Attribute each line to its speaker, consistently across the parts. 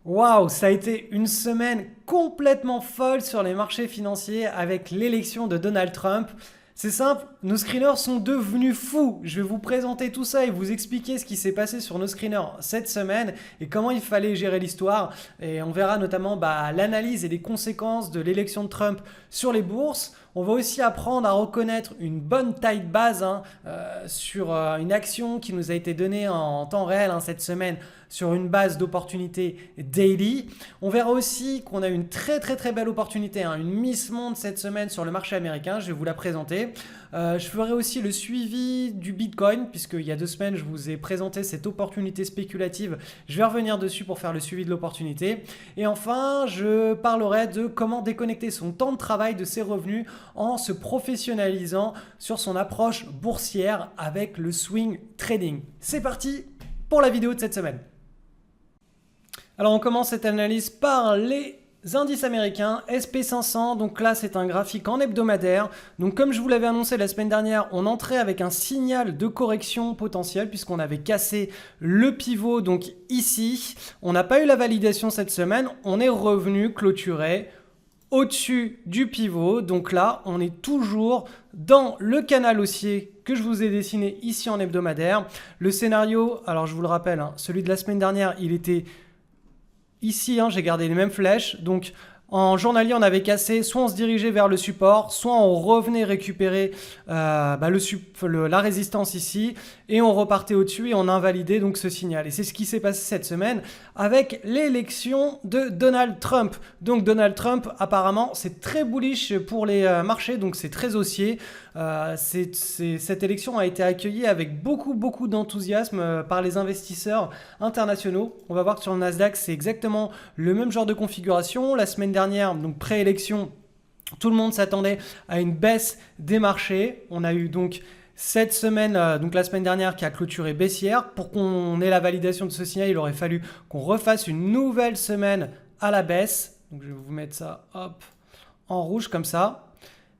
Speaker 1: Waouh, ça a été une semaine complètement folle sur les marchés financiers avec l'élection de Donald Trump. C'est simple, nos screeners sont devenus fous. Je vais vous présenter tout ça et vous expliquer ce qui s'est passé sur nos screeners cette semaine et comment il fallait gérer l'histoire. Et on verra notamment l'analyse et les conséquences de l'élection de Trump sur les bourses. On va aussi apprendre à reconnaître une bonne taille de base sur une action qui nous a été donnée en temps réel cette semaine sur une base d'opportunité daily. On verra aussi qu'on a une très très très belle opportunité, une Miss Monde cette semaine sur le marché américain. Je vais vous la présenter. Je ferai aussi le suivi du Bitcoin puisqu'il y a 2 semaines je vous ai présenté cette opportunité spéculative. Je vais revenir dessus pour faire le suivi de l'opportunité. Et enfin, je parlerai de comment déconnecter son temps de travail de ses revenus en se professionnalisant sur son approche boursière avec le swing trading. C'est parti pour la vidéo de cette semaine. Alors on commence cette analyse par les indices américains, SP500, donc là c'est un graphique en hebdomadaire. Donc comme je vous l'avais annoncé la semaine dernière, on entrait avec un signal de correction potentielle puisqu'on avait cassé le pivot donc ici. On n'a pas eu la validation cette semaine, on est revenu clôturer au-dessus du pivot. Donc là on est toujours dans le canal haussier que je vous ai dessiné ici en hebdomadaire. Le scénario, alors je vous le rappelle, celui de la semaine dernière il était ici, j'ai gardé les mêmes flèches. Donc, en journalier, on avait cassé, soit on se dirigeait vers le support, soit on revenait récupérer la résistance ici, et on repartait au-dessus et on invalidait donc ce signal. Et c'est ce qui s'est passé cette semaine avec l'élection de Donald Trump. Donc Donald Trump, apparemment, c'est très bullish pour les marchés, donc c'est très haussier. Cette élection a été accueillie avec beaucoup d'enthousiasme par les investisseurs internationaux. On va voir que sur le Nasdaq, c'est exactement le même genre de configuration. La semaine dernière, donc pré-élection, tout le monde s'attendait à une baisse des marchés. On a eu donc cette semaine, donc la semaine dernière, qui a clôturé baissière. Pour qu'on ait la validation de ce signal, il aurait fallu qu'on refasse une nouvelle semaine à la baisse. Donc je vais vous mettre ça en rouge comme ça.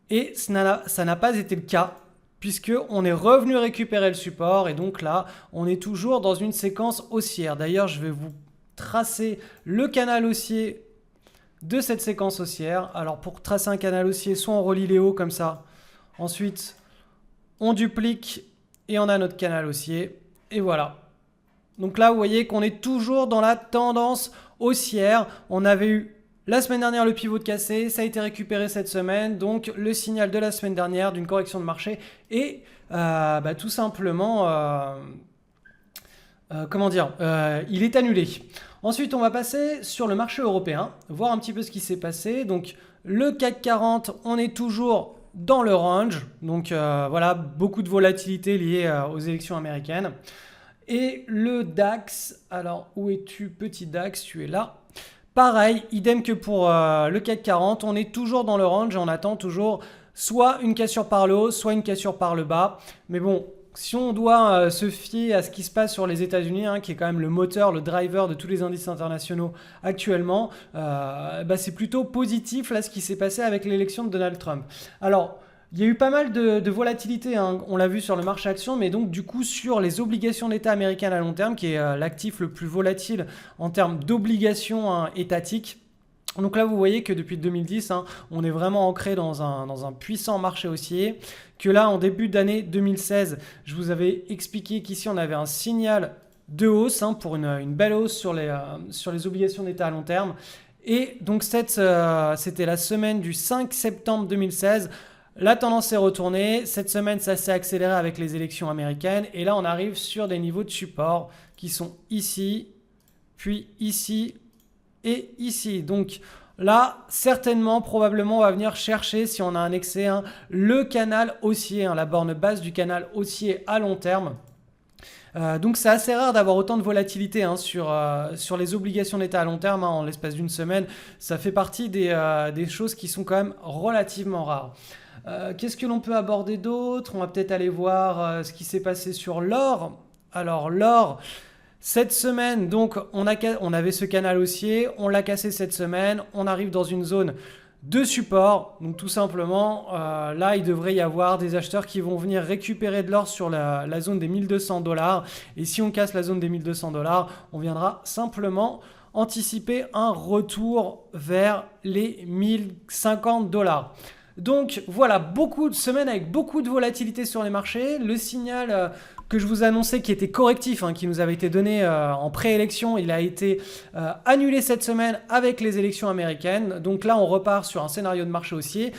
Speaker 1: Et ça n'a pas été le cas puisqu'on est revenu récupérer le support et donc là, on est toujours dans une séquence haussière. D'ailleurs, je vais vous tracer le canal haussier de cette séquence haussière. Alors pour tracer un canal haussier, soit on relie les hauts comme ça, ensuite on duplique et on a notre canal haussier et voilà. Donc là, vous voyez qu'on est toujours dans la tendance haussière. On avait eu la semaine dernière le pivot de cassé, ça a été récupéré cette semaine, donc le signal de la semaine dernière d'une correction de marché et tout simplement, il est annulé. Ensuite, on va passer sur le marché européen, voir un petit peu ce qui s'est passé. Donc le CAC 40, on est toujours dans le range, donc beaucoup de volatilité liée aux élections américaines. Et le DAX, alors où es-tu petit DAX, tu es là. Pareil, idem que pour le CAC 40, on est toujours dans le range et on attend toujours soit une cassure par le haut, soit une cassure par le bas. Mais bon, si on doit se fier à ce qui se passe sur les États-Unis, qui est quand même le moteur, le driver de tous les indices internationaux actuellement, c'est plutôt positif là ce qui s'est passé avec l'élection de Donald Trump. Alors, il y a eu pas mal de volatilité, on l'a vu sur le marché action, mais donc du coup sur les obligations d'État américaines à long terme, qui est l'actif le plus volatile en termes d'obligations étatiques. Donc là, vous voyez que depuis 2010, on est vraiment ancré dans un puissant marché haussier. Que là, en début d'année 2016, je vous avais expliqué qu'ici, on avait un signal de hausse pour une belle hausse sur les obligations d'État à long terme. Et donc, c'était la semaine du 5 septembre 2016. La tendance s'est retournée. Cette semaine, ça s'est accéléré avec les élections américaines. Et là, on arrive sur des niveaux de support qui sont ici, puis ici et ici. Donc là, certainement, probablement, on va venir chercher, si on a un excès, le canal haussier, la borne basse du canal haussier à long terme. Donc c'est assez rare d'avoir autant de volatilité sur les obligations d'État à long terme en l'espace d'une semaine. Ça fait partie des choses qui sont quand même relativement rares. Qu'est-ce que l'on peut aborder d'autre? On va peut-être aller voir ce qui s'est passé sur l'or. Alors l'or, cette semaine, donc on avait ce canal haussier, on l'a cassé cette semaine, on arrive dans une zone de support. Donc tout simplement, là, il devrait y avoir des acheteurs qui vont venir récupérer de l'or sur la zone des $1200. Et si on casse la zone des $1200, on viendra simplement anticiper un retour vers les 1050 $. Donc voilà, beaucoup de semaines avec beaucoup de volatilité sur les marchés. Le signal que je vous annonçais qui était correctif, qui nous avait été donné en préélection, il a été annulé cette semaine avec les élections américaines. Donc là, on repart sur un scénario de marché haussier.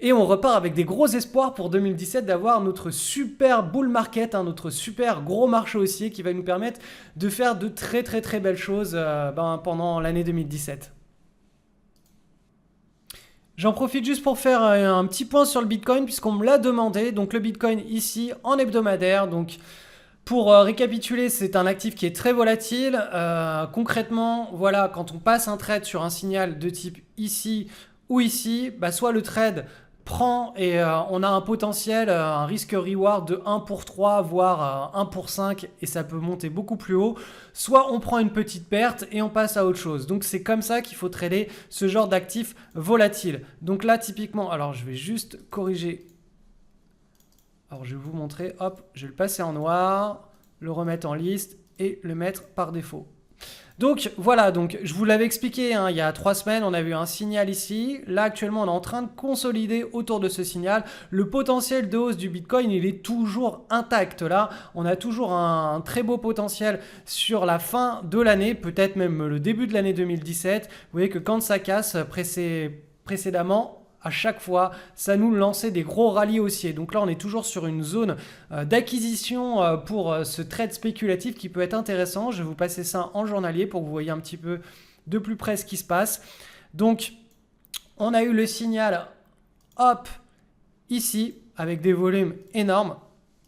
Speaker 1: Et on repart avec des gros espoirs pour 2017 d'avoir notre super bull market, notre super gros marché haussier qui va nous permettre de faire de très très très belles choses pendant l'année 2017. J'en profite juste pour faire un petit point sur le Bitcoin puisqu'on me l'a demandé. Donc le Bitcoin ici en hebdomadaire. Donc pour récapituler, c'est un actif qui est très volatile. Concrètement, voilà, quand on passe un trade sur un signal de type ici ou ici, soit le trade prend et on a un potentiel, un risque-reward de 1 pour 3, voire 1 pour 5 et ça peut monter beaucoup plus haut. Soit on prend une petite perte et on passe à autre chose. Donc c'est comme ça qu'il faut trader ce genre d'actifs volatiles. Donc là typiquement, alors je vais juste corriger. Alors je vais vous montrer, hop, je vais le passer en noir, le remettre en liste et le mettre par défaut. Donc voilà, donc je vous l'avais expliqué, il y a 3 semaines, on a vu un signal ici. Là actuellement, on est en train de consolider autour de ce signal. Le potentiel de hausse du Bitcoin, il est toujours intact. Là, on a toujours un très beau potentiel sur la fin de l'année, peut-être même le début de l'année 2017. Vous voyez que quand ça casse précédemment, à chaque fois, ça nous lançait des gros rallyes haussiers. Donc là, on est toujours sur une zone d'acquisition pour ce trade spéculatif qui peut être intéressant. Je vais vous passer ça en journalier pour que vous voyez un petit peu de plus près ce qui se passe. Donc, on a eu le signal, hop, ici, avec des volumes énormes.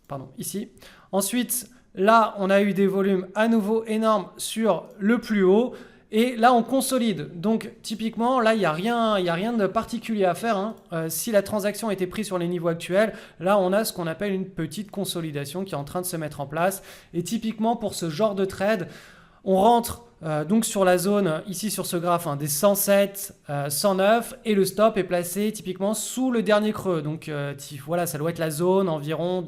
Speaker 1: Pardon, ici. Ensuite, là, on a eu des volumes à nouveau énormes sur le plus haut. Et là, on consolide. Donc, typiquement, là, il n'y a rien de particulier à faire. Si la transaction était prise sur les niveaux actuels, là, on a ce qu'on appelle une petite consolidation qui est en train de se mettre en place. Et typiquement, pour ce genre de trade, on rentre donc sur la zone, ici sur ce graphe, des 107, 109. Et le stop est placé typiquement sous le dernier creux. Donc, voilà, ça doit être la zone environ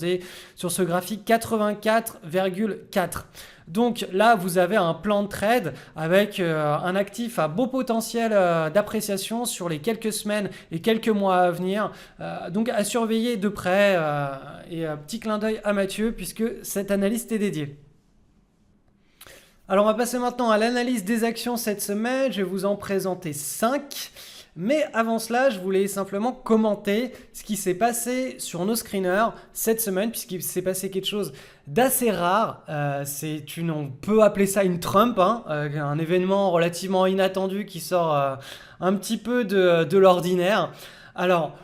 Speaker 1: sur ce graphique 84,4. Donc là, vous avez un plan de trade avec un actif à beau potentiel d'appréciation sur les quelques semaines et quelques mois à venir. Donc à surveiller de près et petit clin d'œil à Mathieu puisque cette analyse est dédiée. Alors on va passer maintenant à l'analyse des actions cette semaine. Je vais vous en présenter 5. Mais avant cela, je voulais simplement commenter ce qui s'est passé sur nos screeners cette semaine, puisqu'il s'est passé quelque chose d'assez rare. On peut appeler ça une Trump, un événement relativement inattendu qui sort un petit peu de l'ordinaire. Alors,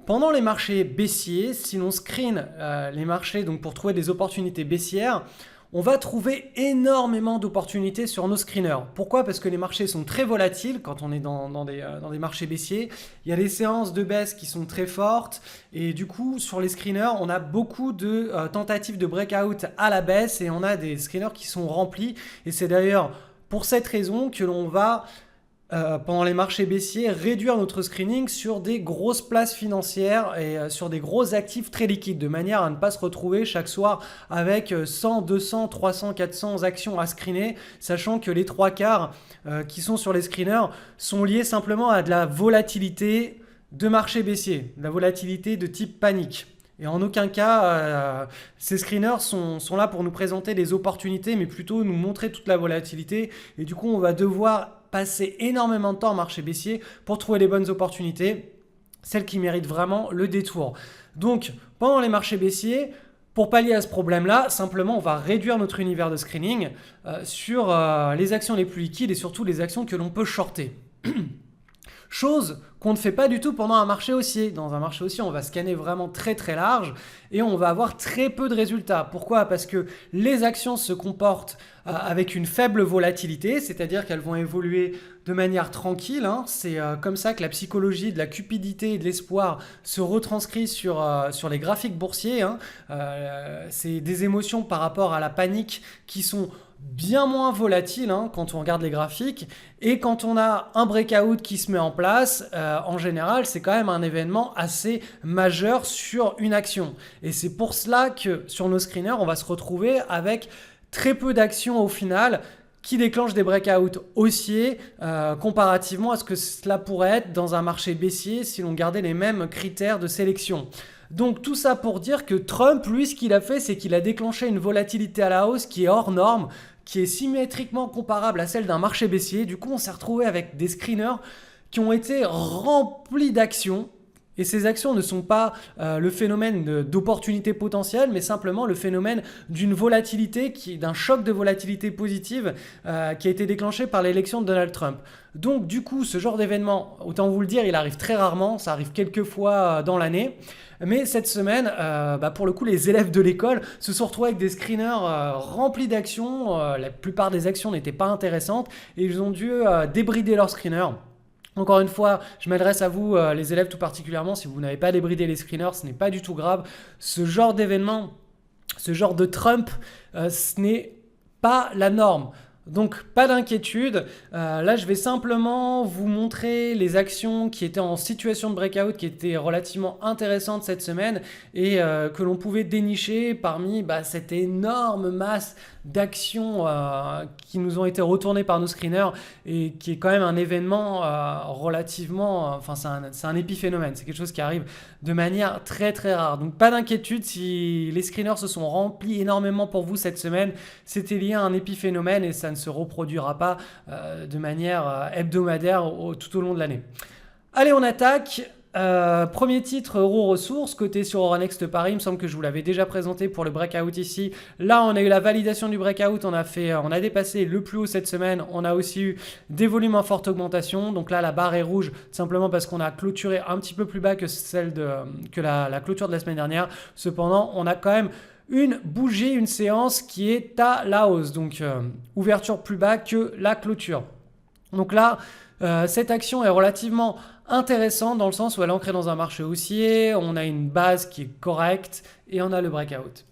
Speaker 1: pendant les marchés baissiers, si l'on screen les marchés donc pour trouver des opportunités baissières, on va trouver énormément d'opportunités sur nos screeners. Pourquoi ? Parce que les marchés sont très volatiles quand on est dans des marchés baissiers. Il y a des séances de baisse qui sont très fortes et du coup, sur les screeners, on a beaucoup de tentatives de breakout à la baisse et on a des screeners qui sont remplis. Et c'est d'ailleurs pour cette raison que l'on va pendant les marchés baissiers, réduire notre screening sur des grosses places financières et sur des gros actifs très liquides, de manière à ne pas se retrouver chaque soir avec 100, 200, 300, 400 actions à screener, sachant que les 3/4 qui sont sur les screeners sont liés simplement à de la volatilité de marché baissier, de la volatilité de type panique. Et en aucun cas, ces screeners sont là pour nous présenter des opportunités, mais plutôt nous montrer toute la volatilité. Et du coup, on va devoir passer énormément de temps en marché baissier pour trouver les bonnes opportunités, celles qui méritent vraiment le détour. Donc, pendant les marchés baissiers, pour pallier à ce problème-là, simplement, on va réduire notre univers de screening sur les actions les plus liquides et surtout les actions que l'on peut shorter. Chose qu'on ne fait pas du tout pendant un marché haussier. Dans un marché haussier, on va scanner vraiment très très large et on va avoir très peu de résultats. Pourquoi ? Parce que les actions se comportent avec une faible volatilité, c'est-à-dire qu'elles vont évoluer de manière tranquille. C'est comme ça que la psychologie de la cupidité et de l'espoir se retranscrit sur les graphiques boursiers. C'est des émotions par rapport à la panique qui sont bien moins volatile quand on regarde les graphiques et quand on a un breakout qui se met en place, en général c'est quand même un événement assez majeur sur une action et c'est pour cela que sur nos screeners on va se retrouver avec très peu d'actions au final qui déclenche des breakouts haussiers comparativement à ce que cela pourrait être dans un marché baissier si l'on gardait les mêmes critères de sélection. Donc tout ça pour dire que Trump, lui, ce qu'il a fait, c'est qu'il a déclenché une volatilité à la hausse qui est hors norme, qui est symétriquement comparable à celle d'un marché baissier. Du coup, on s'est retrouvé avec des screeners qui ont été remplis d'actions. Et ces actions ne sont pas le phénomène d'opportunité potentielle, mais simplement le phénomène d'une volatilité, d'un choc de volatilité positive qui a été déclenché par l'élection de Donald Trump. Donc du coup, ce genre d'événement, autant vous le dire, il arrive très rarement, ça arrive quelques fois dans l'année. Mais cette semaine, pour le coup, les élèves de l'école se sont retrouvés avec des screeners remplis d'actions. La plupart des actions n'étaient pas intéressantes et ils ont dû débrider leurs screeners. Encore une fois, je m'adresse à vous, les élèves tout particulièrement, si vous n'avez pas débridé les screeners, ce n'est pas du tout grave. Ce genre d'événement, ce genre de Trump, ce n'est pas la norme. Donc pas d'inquiétude, là je vais simplement vous montrer les actions qui étaient en situation de breakout, qui étaient relativement intéressantes cette semaine et que l'on pouvait dénicher parmi cette énorme masse d'actions qui nous ont été retournées par nos screeners et qui est quand même un événement relativement, c'est un épiphénomène, c'est quelque chose qui arrive de manière très très rare. Donc pas d'inquiétude si les screeners se sont remplis énormément pour vous cette semaine, c'était lié à un épiphénomène et ça ne se reproduira pas de manière hebdomadaire tout au long de l'année. Allez, on attaque. Premier titre, Euro Ressources, coté sur Euronext Paris, il me semble que je vous l'avais déjà présenté pour le breakout ici. Là, on a eu la validation du breakout, on a dépassé le plus haut cette semaine, on a aussi eu des volumes en forte augmentation. Donc là, la barre est rouge, simplement parce qu'on a clôturé un petit peu plus bas que la clôture de la semaine dernière. Cependant, on a quand même une bougie, une séance qui est à la hausse, donc ouverture plus bas que la clôture. Donc là, cette action est relativement intéressante dans le sens où elle est ancrée dans un marché haussier, on a une base qui est correcte et on a le breakout.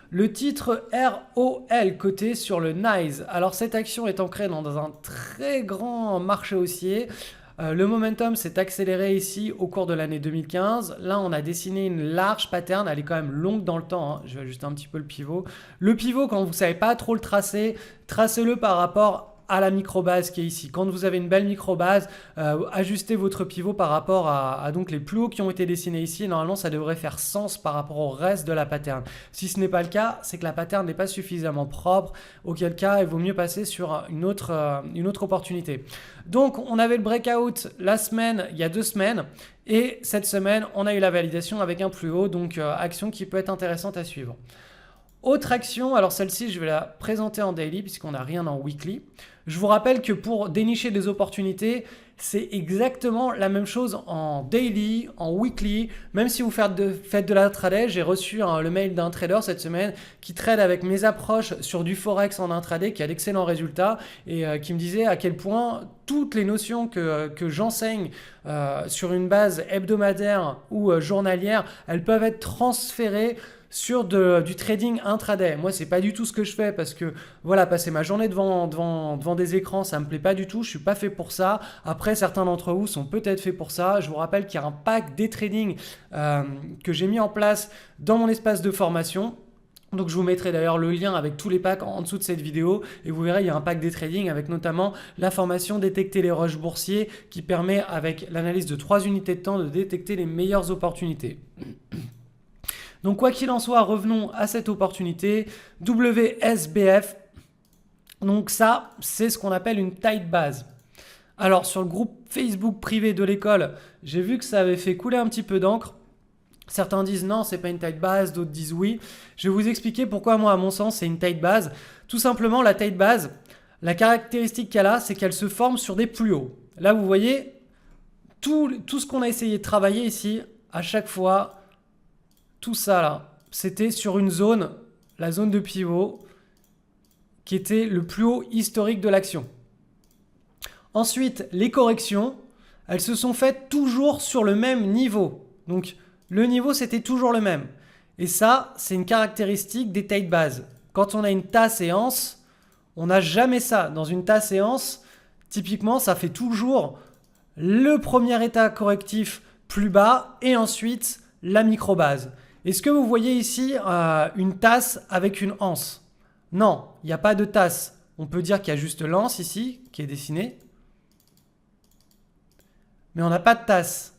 Speaker 1: Le titre ROL coté sur le NYSE. Alors cette action est ancrée dans un très grand marché haussier. Le momentum s'est accéléré ici au cours de l'année 2015. Là, on a dessiné une large pattern. Elle est quand même longue dans le temps. Je vais ajuster un petit peu le pivot. Le pivot, quand vous ne savez pas trop le tracer, tracez-le par rapport à la micro-base qui est ici. Quand vous avez une belle micro-base, ajustez votre pivot par rapport à donc les plus hauts qui ont été dessinés ici. Normalement, ça devrait faire sens par rapport au reste de la pattern. Si ce n'est pas le cas, c'est que la pattern n'est pas suffisamment propre, auquel cas, il vaut mieux passer sur une autre opportunité. Donc, on avait le breakout il y a 2 semaines, et cette semaine, on a eu la validation avec un plus haut, donc action qui peut être intéressante à suivre. Autre action, alors celle-ci, je vais la présenter en daily puisqu'on n'a rien en weekly. Je vous rappelle que pour dénicher des opportunités, c'est exactement la même chose en daily, en weekly. Même si vous faites de la trader, j'ai reçu le mail d'un trader cette semaine qui trade avec mes approches sur du forex en intraday, qui a d'excellents résultats et qui me disait à quel point toutes les notions que j'enseigne sur une base hebdomadaire ou journalière, elles peuvent être transférées sur du trading intraday. Moi, c'est pas du tout ce que je fais parce que voilà, passer ma journée devant des écrans, ça me plaît pas du tout. Je suis pas fait pour ça. Après, certains d'entre vous sont peut-être faits pour ça. Je vous rappelle qu'il y a un pack day trading que j'ai mis en place dans mon espace de formation. Donc je vous mettrai d'ailleurs le lien avec tous les packs en dessous de cette vidéo et vous verrez il y a un pack day trading avec notamment la formation détecter les rushs boursiers qui permet avec l'analyse de 3 unités de temps de détecter les meilleures opportunités. Donc quoi qu'il en soit, revenons à cette opportunité, WSBF, donc ça c'est ce qu'on appelle une tight base. Alors sur le groupe Facebook privé de l'école, j'ai vu que ça avait fait couler un petit peu d'encre. Certains disent non, c'est pas une tight base, d'autres disent oui. Je vais vous expliquer pourquoi moi à mon sens c'est une tight base. Tout simplement la tight base, la caractéristique qu'elle a, c'est qu'elle se forme sur des plus hauts. Là vous voyez, tout ce qu'on a essayé de travailler ici, à chaque fois, tout ça là, c'était sur une zone, la zone de pivot, qui était le plus haut historique de l'action. Ensuite, les corrections, elles se sont faites toujours sur le même niveau. Donc, le niveau, c'était toujours le même. Et ça, c'est une caractéristique des tight bases. Quand on a une tas-séance, on n'a jamais ça. Dans une tas-séance, typiquement, ça fait toujours le premier état correctif plus bas et ensuite la micro-base. Est-ce que vous voyez ici une tasse avec une anse? Non, il n'y a pas de tasse. On peut dire qu'il y a juste l'anse ici qui est dessinée. Mais on n'a pas de tasse.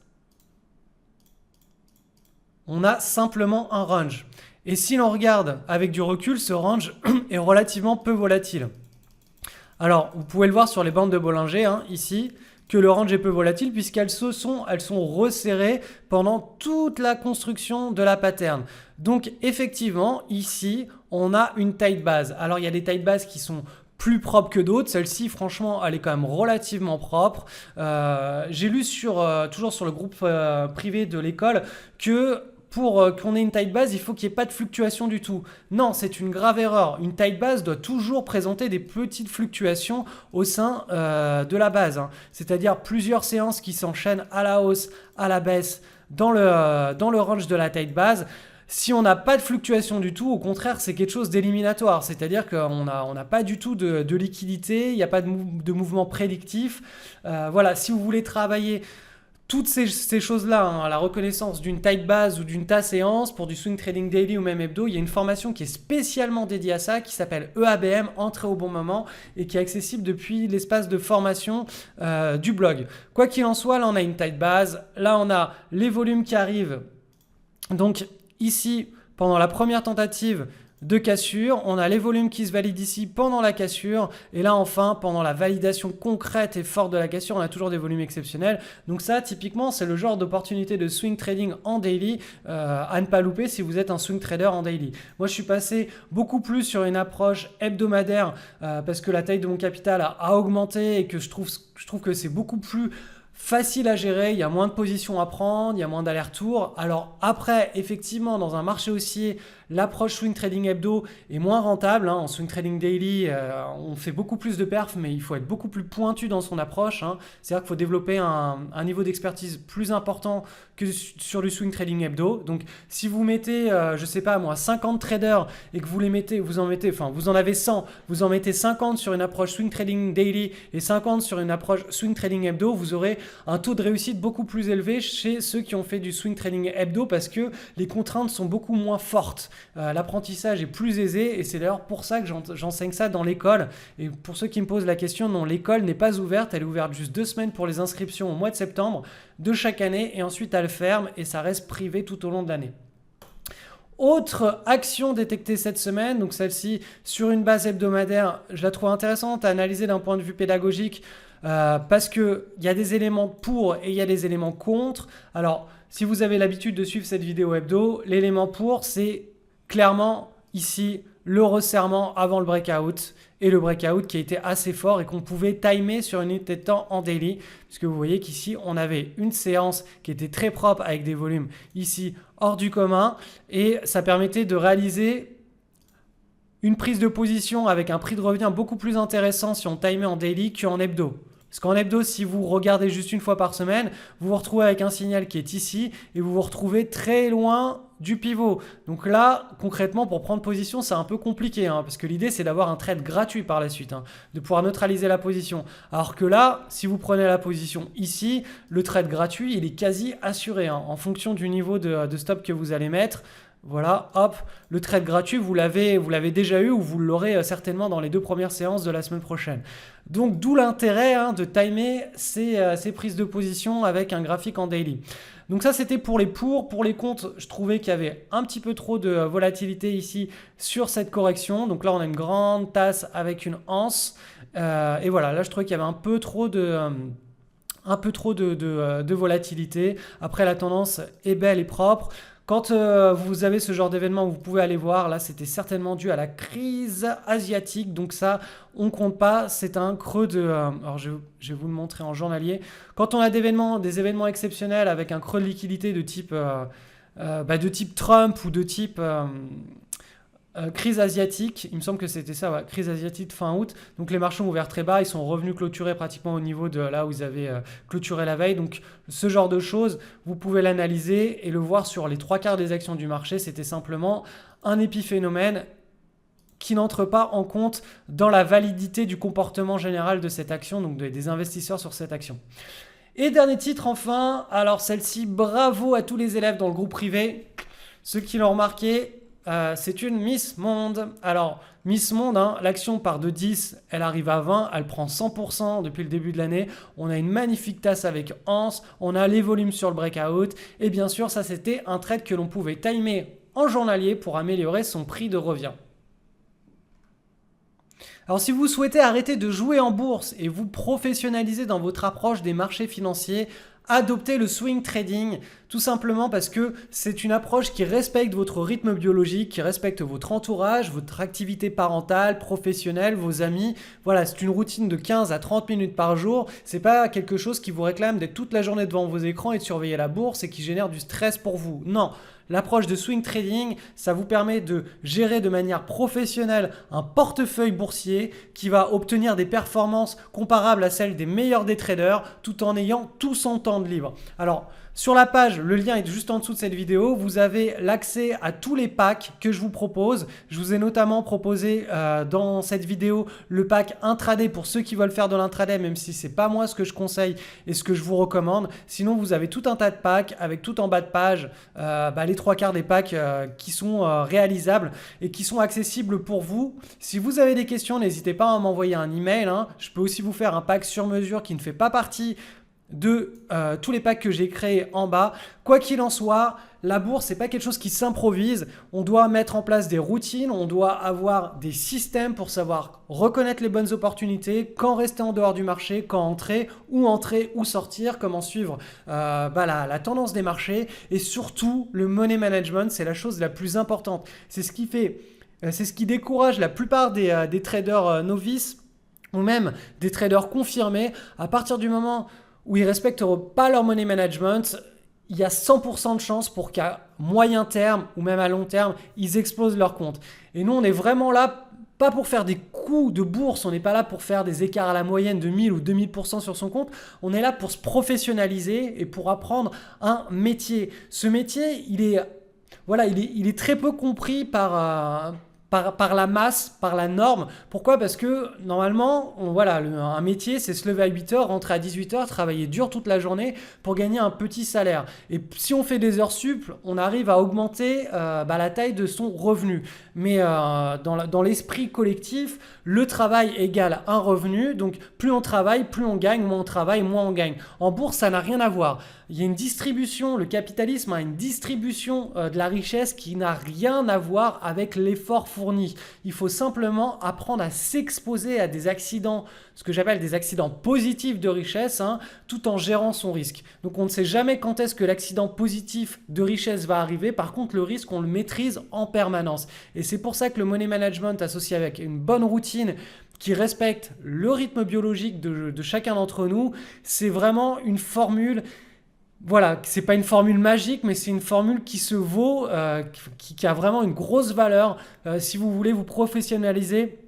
Speaker 1: On a simplement un range. Et si l'on regarde avec du recul, ce range est relativement peu volatile. Alors, vous pouvez le voir sur les bandes de Bollinger, ici, que le range est peu volatile puisqu'elles sont resserrées pendant toute la construction de la pattern. Donc, effectivement, ici, on a une taille de base. Alors, il y a des tailles de base qui sont plus propre que d'autres. Celle-ci, franchement, elle est quand même relativement propre. J'ai lu toujours sur le groupe privé de l'école que pour qu'on ait une taille de base, il faut qu'il n'y ait pas de fluctuation du tout. Non, c'est une grave erreur. Une taille de base doit toujours présenter des petites fluctuations au sein de la base. C'est-à-dire plusieurs séances qui s'enchaînent à la hausse, à la baisse, dans le range de la taille de base. Si on n'a pas de fluctuation du tout, au contraire, c'est quelque chose d'éliminatoire. C'est-à-dire qu'on n'a pas du tout de liquidité, il n'y a pas de mouvement prédictif. Voilà, si vous voulez travailler toutes ces choses-là, la reconnaissance d'une taille de base ou d'une tasse séance pour du swing trading daily ou même hebdo, il y a une formation qui est spécialement dédiée à ça, qui s'appelle EABM, Entrée au bon moment, et qui est accessible depuis l'espace de formation du blog. Quoi qu'il en soit, là on a une taille de base, là on a les volumes qui arrivent. Donc ici, pendant la première tentative de cassure, on a les volumes qui se valident ici pendant la cassure, et là enfin pendant la validation concrète et forte de la cassure, on a toujours des volumes exceptionnels. Donc ça, typiquement, c'est le genre d'opportunité de swing trading en daily à ne pas louper si vous êtes un swing trader en daily. Moi, je suis passé beaucoup plus sur une approche hebdomadaire parce que la taille de mon capital a augmenté et que je trouve que c'est beaucoup plus facile à gérer, il y a moins de positions à prendre, il y a moins d'allers-retours. Alors après, effectivement, dans un marché haussier, l'approche swing trading hebdo est moins rentable. En swing trading daily, on fait beaucoup plus de perfs, mais il faut être beaucoup plus pointu dans son approche. C'est-à-dire qu'il faut développer un niveau d'expertise plus important que sur du swing trading hebdo. Donc si vous mettez, je sais pas moi, 50 traders et que vous en avez 100, vous en mettez 50 sur une approche swing trading daily et 50 sur une approche swing trading hebdo, vous aurez un taux de réussite beaucoup plus élevé chez ceux qui ont fait du swing trading hebdo parce que les contraintes sont beaucoup moins fortes. L'apprentissage est plus aisé et c'est d'ailleurs pour ça que j'enseigne ça dans l'école. Et pour ceux qui me posent la question, non, l'école n'est pas ouverte, elle est ouverte juste 2 semaines pour les inscriptions au mois de septembre de chaque année et ensuite elle ferme et ça reste privé tout au long de l'année. Autre action détectée cette semaine, donc celle-ci sur une base hebdomadaire, je la trouve intéressante à analyser d'un point de vue pédagogique. Parce qu'il y a des éléments pour et il y a des éléments contre. Alors, si vous avez l'habitude de suivre cette vidéo hebdo, l'élément pour, c'est clairement ici le resserrement avant le breakout et le breakout qui a été assez fort et qu'on pouvait timer sur une unité de temps en daily, puisque vous voyez qu'ici, on avait une séance qui était très propre avec des volumes ici hors du commun et ça permettait de réaliser une prise de position avec un prix de revient beaucoup plus intéressant si on timait en daily qu'en hebdo. Parce qu'en hebdo, si vous regardez juste une fois par semaine, vous vous retrouvez avec un signal qui est ici et vous vous retrouvez très loin du pivot. Donc là, concrètement, pour prendre position, c'est un peu compliqué parce que l'idée, c'est d'avoir un trade gratuit par la suite, de pouvoir neutraliser la position. Alors que là, si vous prenez la position ici, le trade gratuit, il est quasi assuré en fonction du niveau de stop que vous allez mettre. Voilà, hop, le trade gratuit, vous l'avez déjà eu ou vous l'aurez certainement dans les 2 premières séances de la semaine prochaine. Donc, d'où l'intérêt de timer ces prises de position avec un graphique en daily. Donc ça, c'était pour les pour. Pour les contre, je trouvais qu'il y avait un petit peu trop de volatilité ici sur cette correction. Donc là, on a une grande tasse avec une anse. Et voilà, là, je trouvais qu'il y avait un peu trop de volatilité. Après, la tendance est belle et propre. Quand vous avez ce genre d'événement, vous pouvez aller voir. Là, c'était certainement dû à la crise asiatique. Donc ça, on ne compte pas. C'est un creux de... alors, je vais vous le montrer en journalier. Quand on a des événements exceptionnels avec un creux de liquidité de type Trump ou de type... crise asiatique, il me semble que c'était ça, crise asiatique fin août. Donc les marchés ont ouvert très bas, ils sont revenus clôturer pratiquement au niveau de là où ils avaient clôturé la veille. Donc ce genre de choses, vous pouvez l'analyser et le voir sur les 3/4 des actions du marché. C'était simplement un épiphénomène qui n'entre pas en compte dans la validité du comportement général de cette action, donc des investisseurs sur cette action. Et dernier titre enfin, alors celle-ci, bravo à tous les élèves dans le groupe privé, ceux qui l'ont remarqué. c'est une Miss Monde. Alors, Miss Monde, hein, l'action part de 10, elle arrive à 20, elle prend 100% depuis le début de l'année. On a une magnifique tasse avec Anse, on a les volumes sur le breakout. Et bien sûr, ça c'était un trade que l'on pouvait timer en journalier pour améliorer son prix de revient. Alors si vous souhaitez arrêter de jouer en bourse et vous professionnaliser dans votre approche des marchés financiers, adoptez le swing trading, tout simplement parce que c'est une approche qui respecte votre rythme biologique, qui respecte votre entourage, votre activité parentale, professionnelle, vos amis. Voilà, c'est une routine de 15 à 30 minutes par jour. C'est pas quelque chose qui vous réclame d'être toute la journée devant vos écrans et de surveiller la bourse et qui génère du stress pour vous. Non. L'approche de swing trading, ça vous permet de gérer de manière professionnelle un portefeuille boursier qui va obtenir des performances comparables à celles des meilleurs des traders tout en ayant tout son temps de libre. Alors, sur la page, le lien est juste en dessous de cette vidéo, vous avez l'accès à tous les packs que je vous propose. Je vous ai notamment proposé dans cette vidéo le pack intraday pour ceux qui veulent faire de l'intraday, même si ce n'est pas moi ce que je conseille et ce que je vous recommande. Sinon, vous avez tout un tas de packs avec tout en bas de page les 3/4 des packs qui sont réalisables et qui sont accessibles pour vous. Si vous avez des questions, n'hésitez pas à m'envoyer un email. Hein. Je peux aussi vous faire un pack sur mesure qui ne fait pas partie de tous les packs que j'ai créés en bas. Quoi qu'il en soit, la bourse, c'est pas quelque chose qui s'improvise. On doit mettre en place des routines, on doit avoir des systèmes pour savoir reconnaître les bonnes opportunités, quand rester en dehors du marché, quand entrer ou sortir, comment suivre la tendance des marchés. Et surtout, le money management, c'est la chose la plus importante. C'est ce qui décourage la plupart des traders novices ou même des traders confirmés. À partir du moment où ils ne respectent pas leur money management, il y a 100% de chances pour qu'à moyen terme ou même à long terme, ils explosent leur compte. Et nous, on est vraiment là, pas pour faire des coups de bourse, on n'est pas là pour faire des écarts à la moyenne de 1000 ou 2000% sur son compte, on est là pour se professionnaliser et pour apprendre un métier. Ce métier, il est très peu compris par la masse, par la norme. Pourquoi ? Parce que normalement, un métier, c'est se lever à 8h, rentrer à 18h, travailler dur toute la journée pour gagner un petit salaire. Et si on fait des heures sup, on arrive à augmenter la taille de son revenu. Mais dans l'esprit collectif, le travail égale un revenu. Donc plus on travaille, plus on gagne, moins on travaille, moins on gagne. En bourse, ça n'a rien à voir. Il y a une distribution, le capitalisme a une distribution de la richesse qui n'a rien à voir avec l'effort fourni. Il faut simplement apprendre à s'exposer à des accidents, ce que j'appelle des accidents positifs de richesse, tout en gérant son risque. Donc on ne sait jamais quand est-ce que l'accident positif de richesse va arriver. Par contre, le risque, on le maîtrise en permanence. Et c'est pour ça que le money management associé avec une bonne routine qui respecte le rythme biologique de chacun d'entre nous, c'est vraiment une formule. Voilà, c'est pas une formule magique, mais c'est une formule qui se vaut, qui a vraiment une grosse valeur si vous voulez vous professionnaliser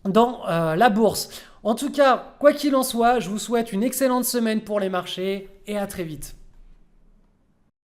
Speaker 1: dans la bourse. En tout cas, quoi qu'il en soit, je vous souhaite une excellente semaine pour les marchés et à très vite.